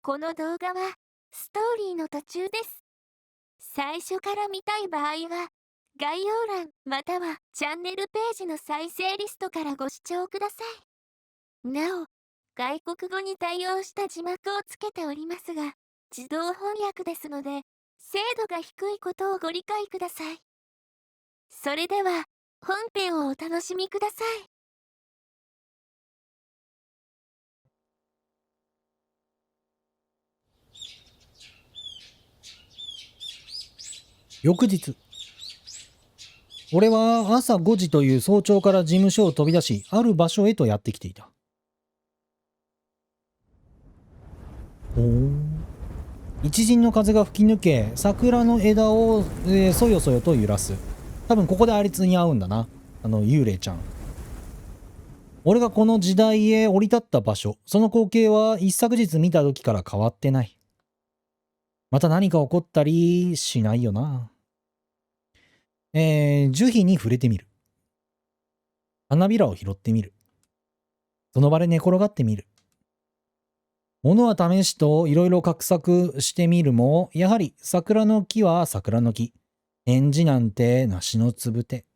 この動画はストーリーの途中です。最初から見たい場合は概要欄またはチャンネルページの再生リストからご視聴ください。なお、外国語に対応した字幕をつけておりますが、自動翻訳ですので、精度が低いことをご理解ください。それでは、本編をお楽しみください。翌日、俺は朝5時という早朝から事務所を飛び出し、ある場所へとやってきていた。一陣の風が吹き抜け、桜の枝を、そよそよと揺らす。多分ここであいつに会うんだな。幽霊ちゃん。俺がこの時代へ降り立った場所、その光景は一昨日見た時から変わってない。また何か起こったりしないよな。樹皮に触れてみる。花びらを拾ってみる。その場で寝転がってみる。物は試しといろいろ画策してみるも、やはり桜の木は桜の木。返事なんて梨のつぶて。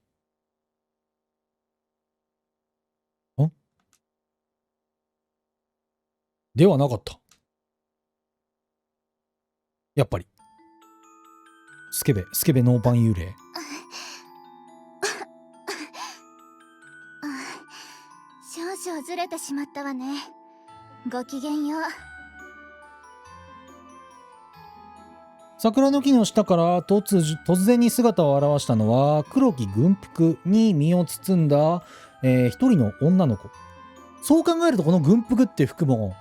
ではなかった。やっぱり。スケベノーパン幽霊。少々ずれてしまったわね。ごきげんよう。桜の木の下から突然に姿を現したのは黒き軍服に身を包んだ、一人の女の子。そう考えるとこの軍服って服も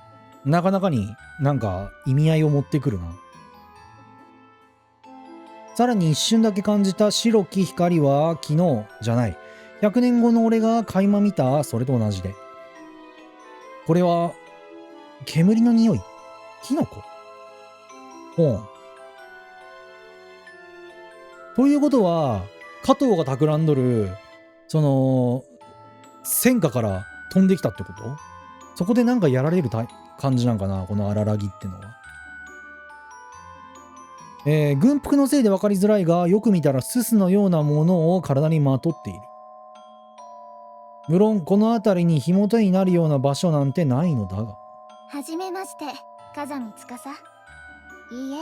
なかなかになんか意味合いを持ってくるな。さらに一瞬だけ感じた白き光は昨日じゃない。100年後の俺が垣間見たそれと同じで。これは煙の匂い。キノコ。ということは、加藤が企んどる、戦火から飛んできたってこと？そこでなんかやられる感じなんかな、この荒らぎってのは。軍服のせいで分かりづらいが、よく見たらススのようなものを体にまとっている。無論、この辺りに火元になるような場所なんてないのだが。はじめまして、風見司。いいえ、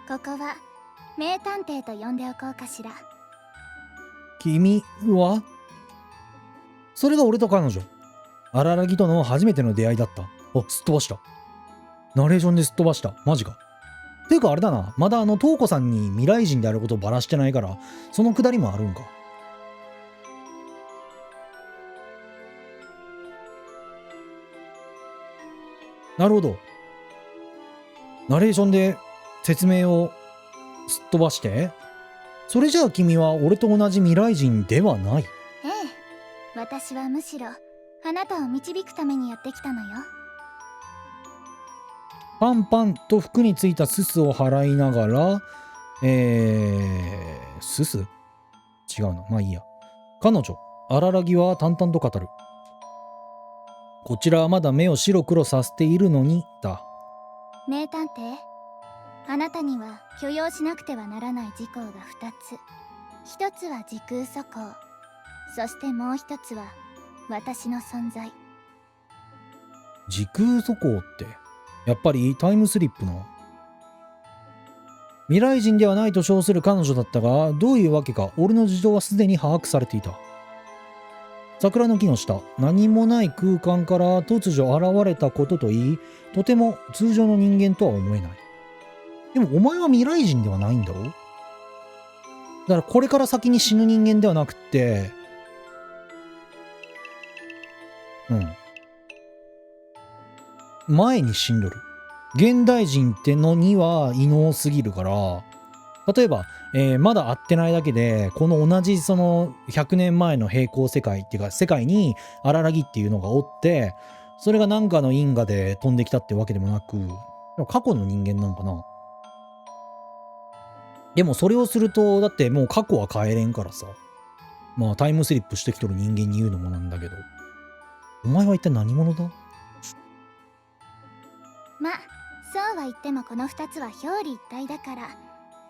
ここは名探偵と呼んでおこうかしら。君は？それが俺と彼女。荒らぎとの初めての出会いだった。すっ飛ばした。ナレーションですっ飛ばした。マジか。ていうかあれだな。まだ東子さんに未来人であることをばらしてないから、そのくだりもあるんか。なるほど。ナレーションで説明をすっ飛ばして、それじゃあ君は俺と同じ未来人ではない。ええ、私はむしろあなたを導くためにやってきたのよ。パンパンと服についたすすを払いながら、すす？違うな。まあいいや。彼女、荒らぎは淡々と語る。こちらはまだ目を白黒させているのに、だ。名探偵、あなたには許容しなくてはならない事項が2つ。1つは時空疎行。そしてもう1つは私の存在。時空疎行って、やっぱりタイムスリップの。未来人ではないと称する彼女だったが、どういうわけか俺の事情はすでに把握されていた。桜の木の下、何もない空間から突如現れたことといい、とても通常の人間とは思えない。でもお前は未来人ではないんだろ？だからこれから先に死ぬ人間ではなくって、前に死んどる。現代人ってのには異能すぎるから、例えば、まだ会ってないだけで、この同じその100年前の平行世界っていうか、世界に荒らぎっていうのがおって、それが何かの因果で飛んできたってわけでもなく、でも過去の人間なんかな。でもそれをすると、だってもう過去は変えれんからさ。まあタイムスリップしてきとる人間に言うのもなんだけど。お前は一体何者だ？ま、そうは言ってもこの2つは表裏一体だから、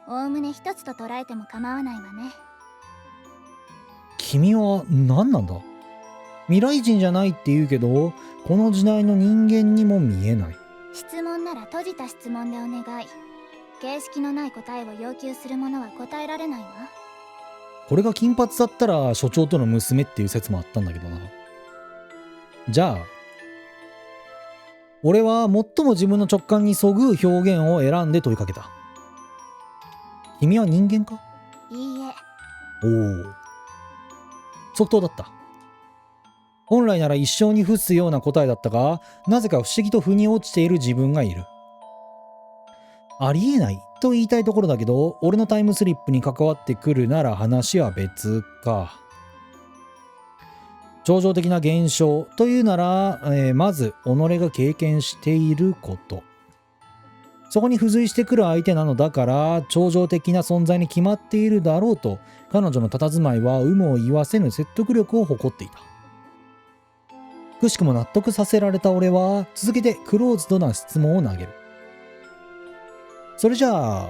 おおむね一つと捉えても構わないわね。君は何なんだ？未来人じゃないって言うけど、この時代の人間にも見えない。質問なら閉じた質問でお願い。形式のない答えを要求する者は答えられないわ。これが金髪だったら所長との娘っていう説もあったんだけどな。じゃあ、俺は最も自分の直感にそぐ表現を選んで問いかけた。君は人間か？いいえ。おお。即答だった。本来なら一生に付すような答えだったが、なぜか不思議と腑に落ちている自分がいる。ありえないと言いたいところだけど、俺のタイムスリップに関わってくるなら話は別か。超常的な現象というなら、まず己が経験していること。そこに付随してくる相手なのだから、超常的な存在に決まっているだろうと、彼女の佇まいは有無を言わせぬ説得力を誇っていた。くしくも納得させられた俺は、続けてクローズドな質問を投げる。それじゃあ、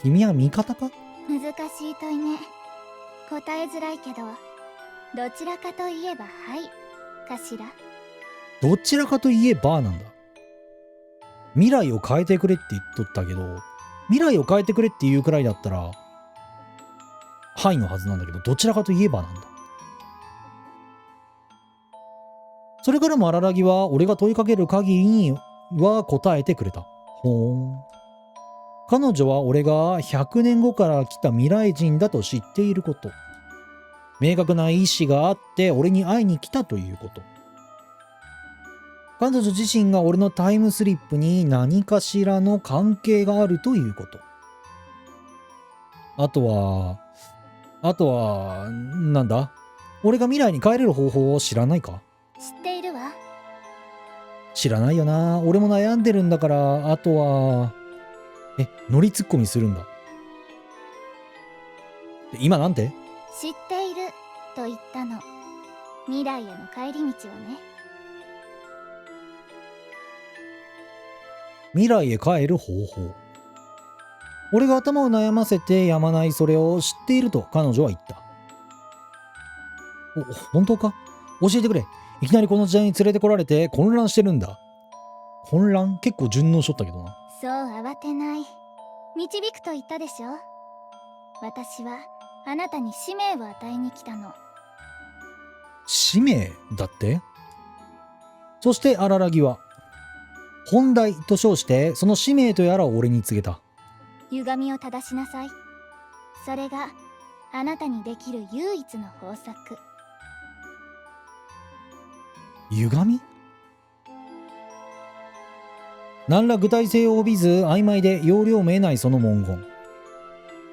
君は味方か？難しい問いね。答えづらいけど、どちらかといえばはいかしら。どちらかといえばなんだ。未来を変えてくれって言っとったけど、未来を変えてくれっていうくらいだったら、はいのはずなんだけど、どちらかといえばなんだ。それからも荒木は俺が問いかける限りには答えてくれた。ほーん。彼女は俺が100年後から来た未来人だと知っていること。明確な意志があって俺に会いに来たということ。彼女自身が俺のタイムスリップに何かしらの関係があるということ。あとは、なんだ？俺が未来に帰れる方法を知らないか？知っているわ。知らないよな。俺も悩んでるんだから、あとは、乗りツッコミするんだ。今なんて？知っていると言ったの。未来への帰り道をね。未来へ帰る方法。俺が頭を悩ませてやまないそれを知っていると彼女は言った。本当か？教えてくれ。いきなりこの時代に連れてこられて混乱してるんだ。混乱？結構順応しとったけどな。そう慌てない。導くと言ったでしょ。私はあなたに使命を与えに来たの。使命だって？そして荒らぎは本題と称してその使命とやらを俺に告げた。歪みを正しなさい。それがあなたにできる唯一の方策。歪み？何ら具体性を帯びず曖昧で要領も得ないその文言。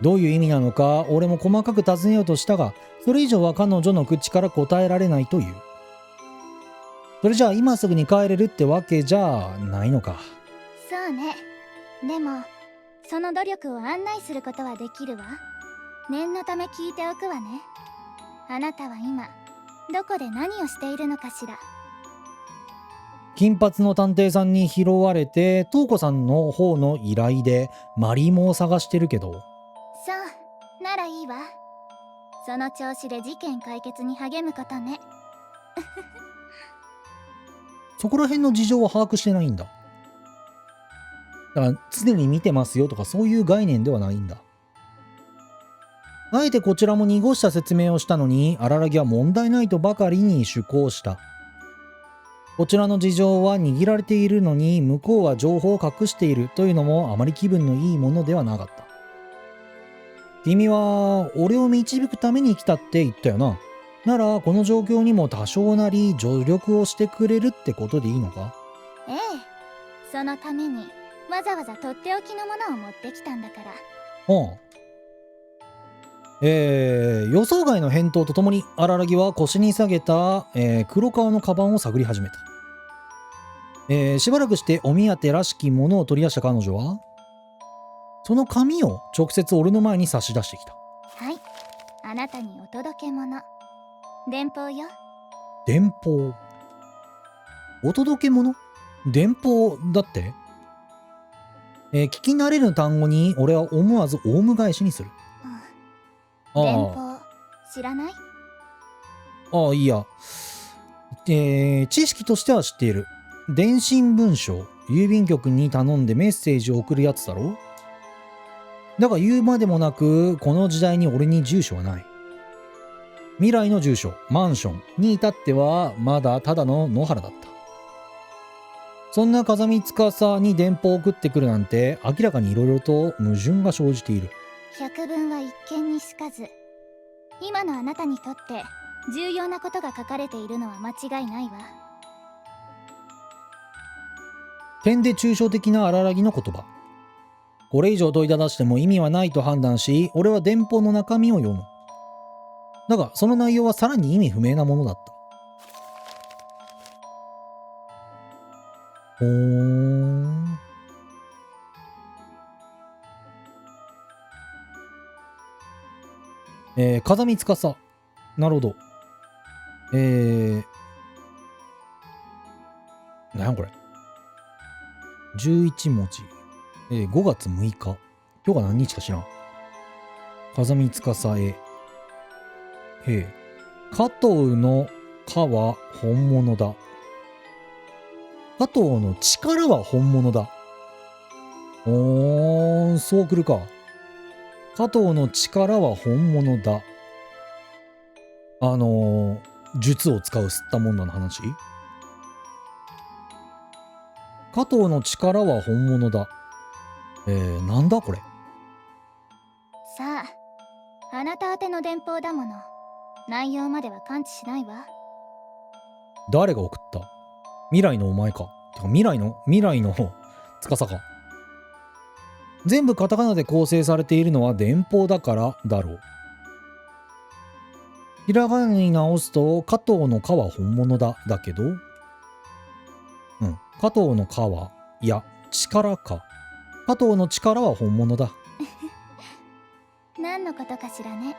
どういう意味なのか俺も細かく尋ねようとしたが、それ以上は彼女の口から答えられないという。それじゃあ今すぐに帰れるってわけじゃないのか。そうね。でもその努力を案内することはできるわ。念のため聞いておくわね。あなたは今どこで何をしているのかしら。金髪の探偵さんに拾われて東子さんの方の依頼でマリモを探してるけど。そうならいいわ。その調子で事件解決に励むことね。そこら辺の事情は把握してないんだ。だから常に見てますよとかそういう概念ではないんだ。あえてこちらも濁した説明をしたのに荒木は問題ないとばかりに趣向した。こちらの事情は握られているのに向こうは情報を隠しているというのもあまり気分のいいものではなかった。君は俺を導くために来たって言ったよな。ならこの状況にも多少なり助力をしてくれるってことでいいのか？ええ、そのためにわざわざとっておきのものを持ってきたんだから。予想外の返答とともに荒木は腰に下げた、黒革のカバンを探り始めた。しばらくしてお目当てらしきものを取り出した彼女はその紙を直接俺の前に差し出してきた。はい、あなたにお届け物。電報よ。電報。お届け物？電報だって、聞き慣れる単語に俺は思わずオウム返しにする。電あ報知らない？あ、いや。知識としては知っている。電信文書、郵便局に頼んでメッセージを送るやつだろ。だが言うまでもなく、この時代に俺に住所はない。未来の住所、マンションに至ってはまだただの野原だった。そんな風見司に電報を送ってくるなんて明らかに色々と矛盾が生じている。百聞は一見にしかず。今のあなたにとって重要なことが書かれているのは間違いないわ。点で抽象的な荒らぎの言葉。これ以上問いただしても意味はないと判断し、俺は電報の中身を読む。だがその内容はさらに意味不明なものだった。ほーん。風見司。なるほど。なんやこれ。11文字。5月6日。今日が何日か知らん。風見司へ。加藤の加は本物だ。加藤の力は本物だ。そうくるか。加藤の力は本物だ。術を使う吸ったもんだの話。加藤の力は本物だ。なんだこれ。さあ、あなた宛ての電報だもの。内容までは感知しないわ。誰が送った？未来のお前か。てか未来の司か。全部カタカナで構成されているのは電報だからだろう。ひらがなに直すと加藤の加は本物だだけど、加藤の加は、いや力か。加藤の力は本物だ。何のことかしらね。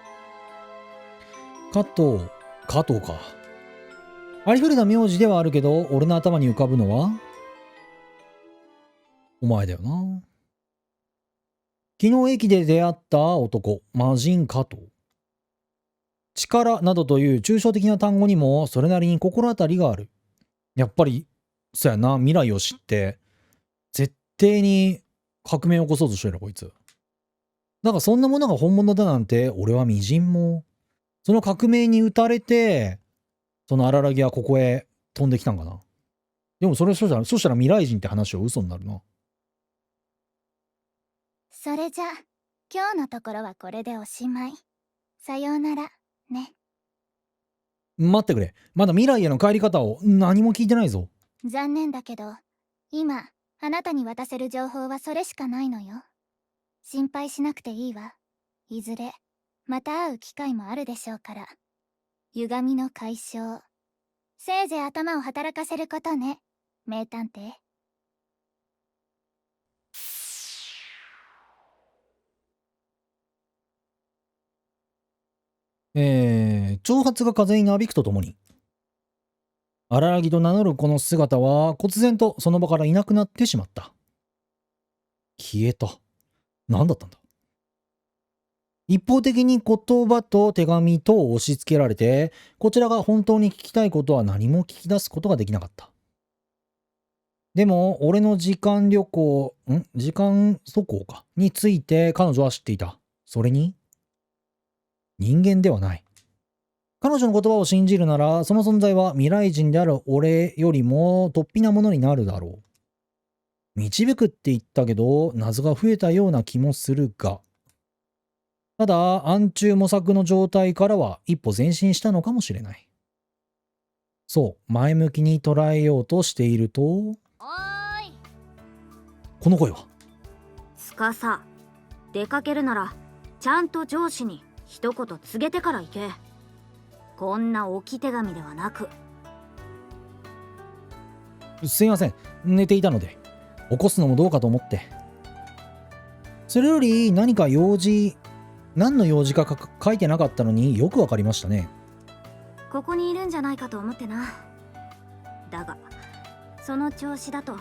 加藤か。ありふれた名字ではあるけど、俺の頭に浮かぶのはお前だよな。昨日駅で出会った男、魔人加藤。力などという抽象的な単語にもそれなりに心当たりがある。やっぱりそうやな。未来を知って絶対に革命を起こそうとしてるこいつ。だからそんなものが本物だなんて俺はみじんも。その革命に打たれてその荒らぎはここへ飛んできたんかな。でもそしたら未来人って話は嘘になるな。それじゃ今日のところはこれでおしまい。さようならね。待ってくれ。まだ未来への帰り方を何も聞いてないぞ。残念だけど今あなたに渡せる情報はそれしかないのよ。心配しなくていいわ。いずれまた会う機会もあるでしょうから。歪みの解消、せいぜい頭を働かせることね、名探偵。挑発が風になびくとともに荒らぎと名乗るこの姿は忽然とその場からいなくなってしまった。消えた。何だったんだ。一方的に言葉と手紙と押し付けられて、こちらが本当に聞きたいことは何も聞き出すことができなかった。でも俺の時間速行かについて彼女は知っていた。それに人間ではない。彼女の言葉を信じるなら、その存在は未来人である俺よりも突飛なものになるだろう。導くって言ったけど謎が増えたような気もするが、ただ暗中模索の状態からは一歩前進したのかもしれない。そう、前向きに捉えようとしていると、おーい、この声は。司、出かけるならちゃんと上司に一言告げてから行け。こんな置き手紙ではなく。すいません、寝ていたので起こすのもどうかと思って。それより何か何の用事か書いてなかったのによくわかりましたね。ここにいるんじゃないかと思ってな。だがその調子だと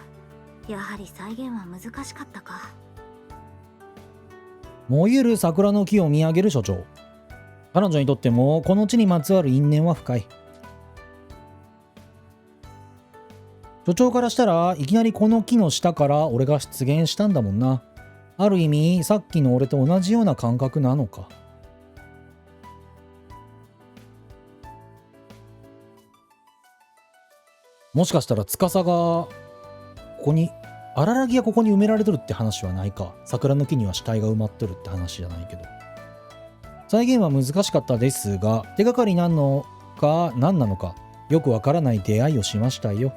やはり再現は難しかったか。燃ゆる桜の木を見上げる所長。彼女にとってもこの地にまつわる因縁は深い。所長からしたらいきなりこの木の下から俺が出現したんだもんな。ある意味さっきの俺と同じような感覚なのか。もしかしたら司がここに荒木がここに埋められとるって話はないか。桜の木には死体が埋まっとるって話じゃないけど。再現は難しかったですが、手がかりなのか何なのかよくわからない出会いをしましたよ。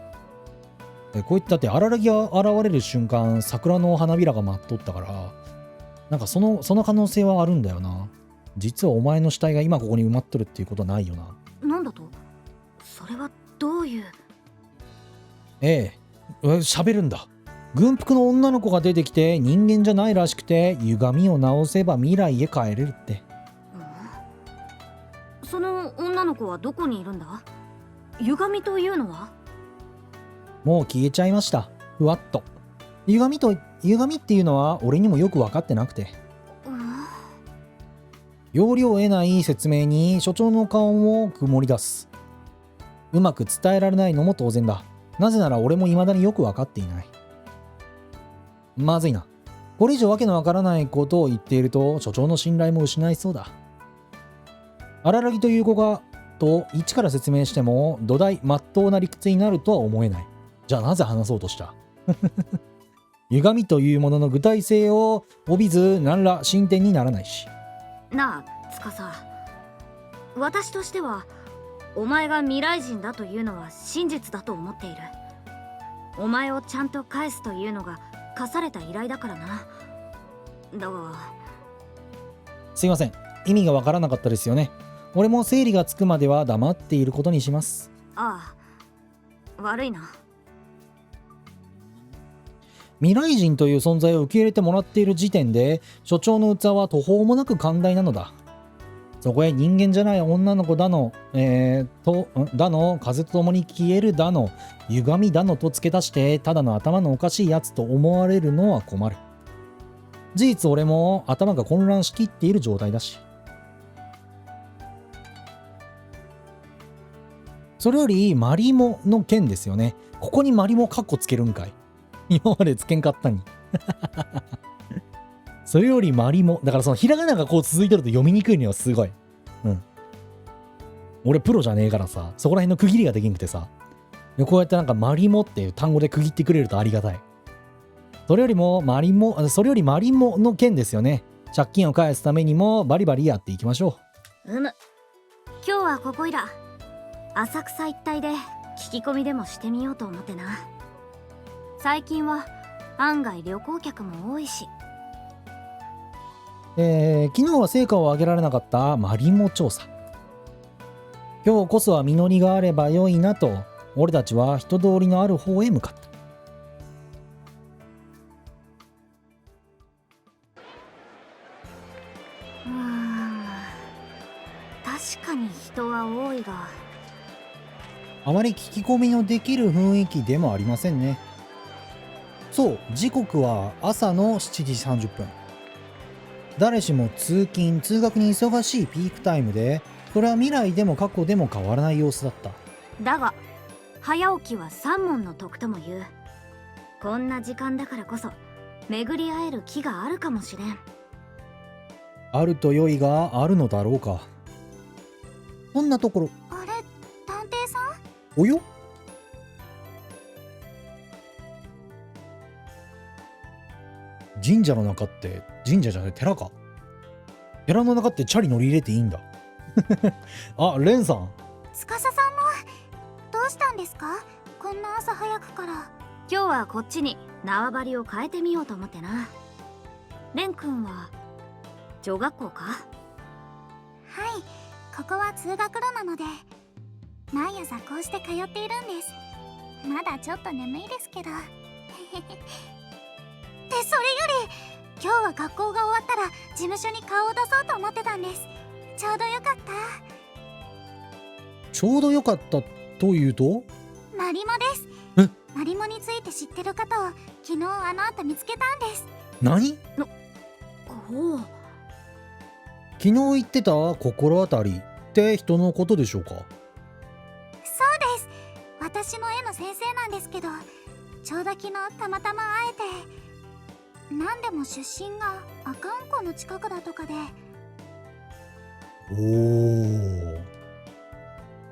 こういったって荒木が現れる瞬間、桜の花びらが舞っとったから、なんかその可能性はあるんだよな。実はお前の死体が今ここに埋まっとるっていうことはないよな。なんだと？それはどういう？喋るんだ。軍服の女の子が出てきて人間じゃないらしくて、歪みを直せば未来へ帰れるって。その女の子はどこにいるんだ？歪みというのは？もう消えちゃいました。ふわっと。歪みっていうのは俺にもよく分かってなくて。要領を得ない説明に所長の顔も曇り出す。うまく伝えられないのも当然だ。なぜなら俺も未だによく分かっていない。まずいな。これ以上わけのわからないことを言っていると所長の信頼も失いそうだ。荒木という子がと一から説明しても土台まっとうな理屈になるとは思えない。じゃあなぜ話そうとした歪みというものの具体性を帯びず何ら進展にならないし。なあ司、私としてはお前が未来人だというのは真実だと思っている。お前をちゃんと返すというのが課された依頼だからな。だがすいません、意味がわからなかったですよね。俺も整理がつくまでは黙っていることにします。ああ、悪いな。未来人という存在を受け入れてもらっている時点で所長の器は途方もなく寛大なのだ。そこへ人間じゃない女の子だの、風と共に消えるだの、歪みだのと付け足してただの頭のおかしいやつと思われるのは困る。事実俺も頭が混乱しきっている状態だし。それよりマリモの件ですよね。ここにマリモカッコつけるんかい。今までつけんかったに。それよりマリモ。だからそのひらがながこう続いてると読みにくいのよ、すごい。俺プロじゃねえからさ、そこら辺の区切りができんくてさ。こうやってなんかマリモっていう単語で区切ってくれるとありがたい。それよりマリモの件ですよね。借金を返すためにもバリバリやっていきましょうむ。今日はここいら浅草一帯で聞き込みでもしてみようと思ってな。最近は案外旅行客も多いし。昨日は成果を上げられなかったマリモ調査。今日こそは実りがあれば良いなと、俺たちは人通りのある方へ向かった。確かに人は多いが、あまり聞き込みのできる雰囲気でもありませんね。そう、時刻は朝の7時30分。誰しも通勤通学に忙しいピークタイムで、それは未来でも過去でも変わらない様子だった。だが早起きは三問の徳とも言う。こんな時間だからこそ巡り会える木があるかもしれん。あると良いがあるのだろうか。そんなところ。あれ、探偵さん？およ？神社の中って神社じゃない寺か。寺の中ってチャリ乗り入れていいんだ。あ、レンさん。司さんもどうしたんですか？こんな朝早くから。今日はこっちに縄張りを変えてみようと思ってな。レン君は女学校か？はい、ここは通学路なので毎朝こうして通っているんです。まだちょっと眠いですけど。で、それより今日は学校が終わったら事務所に顔を出そうと思ってたんです。ちょうどよかった。ちょうどよかったというと？マリモです。マリモについて知ってる方を昨日あの後見つけたんです。何？おお、昨日言ってた心当たりって人のことでしょうか？そうです。私の絵の先生なんですけど、ちょうど昨日たまたま会えて、なんでも出身が阿寒湖の近くだとかで。おお、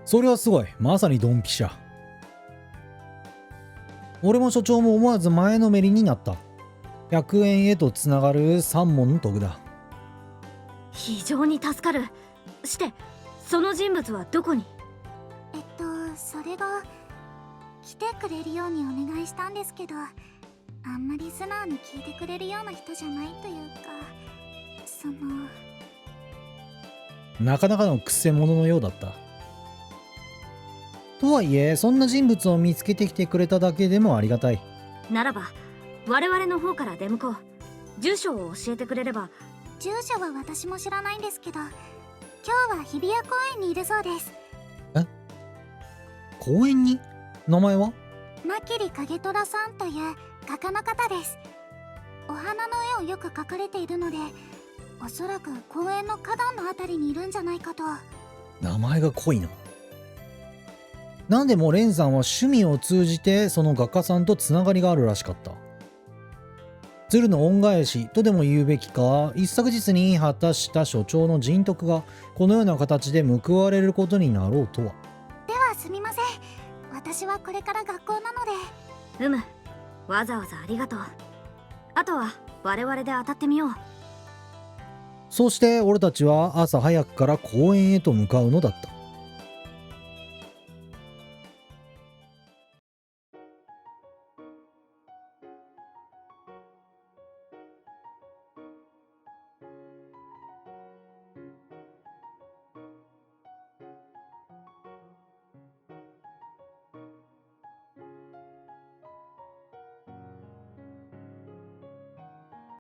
それはすごい。まさにドンピシャ。俺も所長も思わず前のめりになった。100円へとつながる三文の徳だ。非常に助かる。してその人物はどこに？それが来てくれるようにお願いしたんですけど、あんまり素直に聞いてくれるような人じゃないというか、なかなかのくせ者のようだった。とはいえ、そんな人物を見つけてきてくれただけでもありがたい。ならば我々の方から出向こう。住所を教えてくれれば。住所は私も知らないんですけど、今日は日比谷公園にいるそうです。公園に？名前は？マキリカゲトラさんという画家の方です。お花の絵をよく描かれているので、おそらく公園の花壇のあたりにいるんじゃないかと。名前が濃いな。なんでもレンさんは趣味を通じてその画家さんとつながりがあるらしかった。鶴の恩返しとでも言うべきか、一昨日に果たした所長の人徳がこのような形で報われることになろうとは。ではすみません。私はこれから学校なので。わざわざありがとう。あとは我々で当たってみよう。そうして俺たちは朝早くから公園へと向かうのだった。